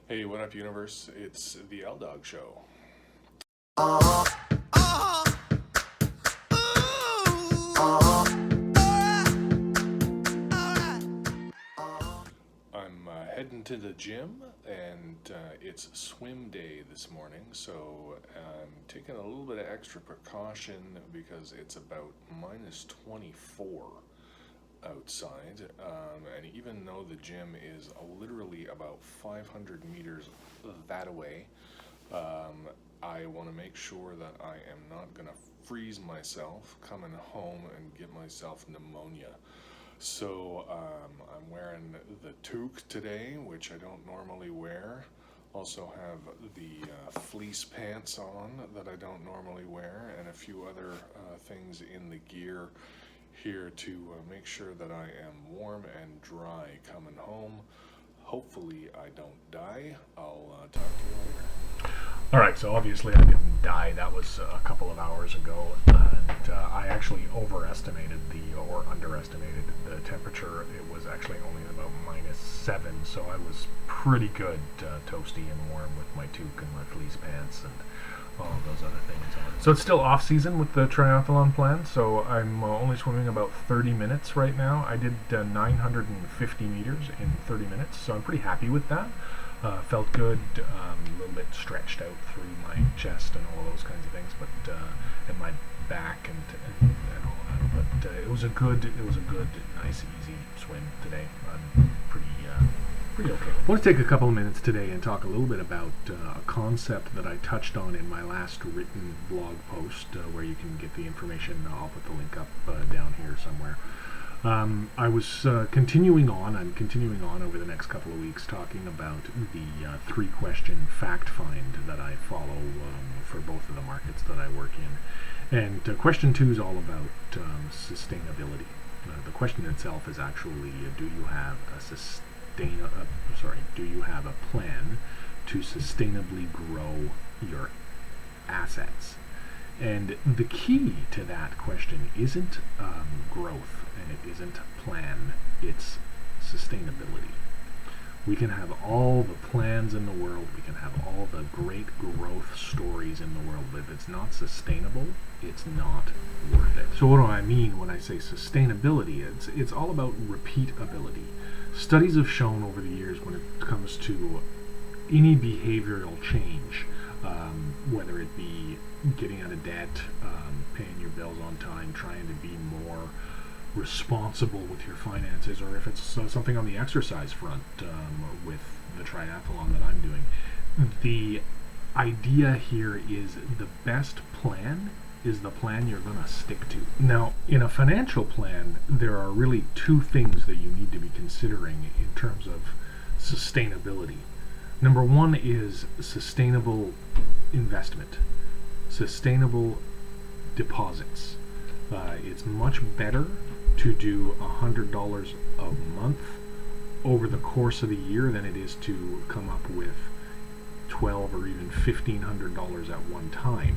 Hey, what up, universe? It's the L-Dawg Show. I'm heading to the gym, and it's swim day this morning, so I'm taking a little bit of extra precaution because it's about minus 24 outside, and even though the gym is literally about 500 meters that away, I want to make sure that I am not going to freeze myself coming home and get myself pneumonia. So I'm wearing the toque today, which I don't normally wear. Also have the fleece pants on that I don't normally wear, and a few other things in the gear here to make sure that I am warm and dry coming home. Hopefully I don't die. I'll talk to you later. Alright, so obviously I didn't die. That was a couple of hours ago, and I actually overestimated or underestimated the temperature. It was actually only about -7, so I was pretty good, toasty and warm with my toque and my fleece pants and all of those other things on. So it's still off season with the triathlon plan, so I'm only swimming about 30 minutes right now. I did 950 meters in 30 minutes, so I'm pretty happy with that. Felt good, a little bit stretched out through my chest and all those kinds of things, but and my back and all that. But it was a good, nice, easy swim today. I'm pretty okay. I want to take a couple of minutes today and talk a little bit about a concept that I touched on in my last written blog post, where you can get the information. I'll put the link up down here somewhere. I was continuing on over the next couple of weeks, talking about the 3-question fact find that I follow for both of the markets that I work in. And question 2 is all about sustainability. The question itself is actually, do you have a plan to sustainably grow your assets? And the key to that question isn't growth, and it isn't plan, it's sustainability. We can have all the plans in the world, we can have all the great growth stories in the world, but if it's not sustainable, it's not worth it. So what do I mean when I say sustainability? It's all about repeatability. Studies have shown over the years, when it comes to any behavioral change, whether it be getting out of debt, paying your bills on time, trying to be more responsible with your finances, or if it's something on the exercise front with the triathlon that I'm doing. The idea here is the best plan is the plan you're going to stick to. Now, in a financial plan, there are really 2 things that you need to be considering in terms of sustainability. Number 1 is sustainable investment, sustainable deposits. It's much better to do $100 a month over the course of the year than it is to come up with $1,200 or even $1,500 at one time,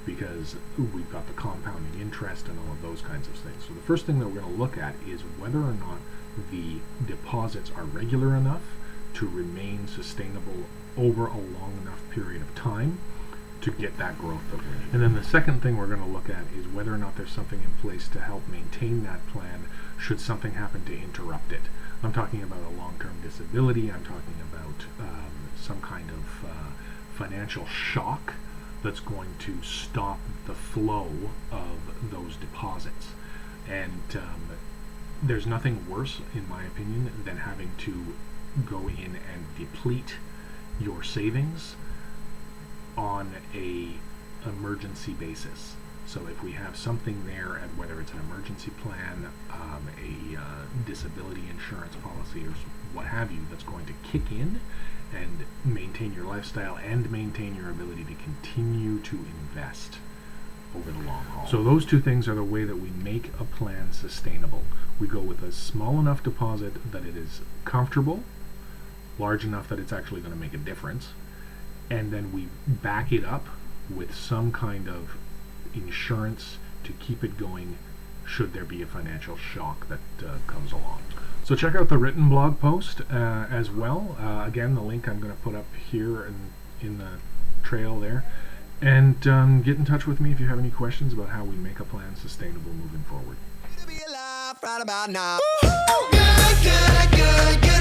because we've got the compounding interest and all of those kinds of things. So the first thing that we're going to look at is whether or not the deposits are regular enough to remain sustainable over a long enough period of time to get that growth that we need. And then the second thing we're going to look at is whether or not there's something in place to help maintain that plan should something happen to interrupt it. I'm talking about a long-term disability. I'm talking about some kind of financial shock that's going to stop the flow of those deposits. And there's nothing worse, in my opinion, than having to go in and deplete your savings on a emergency basis. So if we have something there, and whether it's an emergency plan, a disability insurance policy, or what have you, that's going to kick in and maintain your lifestyle and maintain your ability to continue to invest over the long haul. So those 2 things are the way that we make a plan sustainable. We go with a small enough deposit that it is comfortable, large enough that it's actually going to make a difference, and then we back it up with some kind of insurance to keep it going should there be a financial shock that comes along. So check out the written blog post as well. Again, the link I'm going to put up here in the trail there. And get in touch with me if you have any questions about how we make a plan sustainable moving forward. To be alive right about now. Good, good, good, good.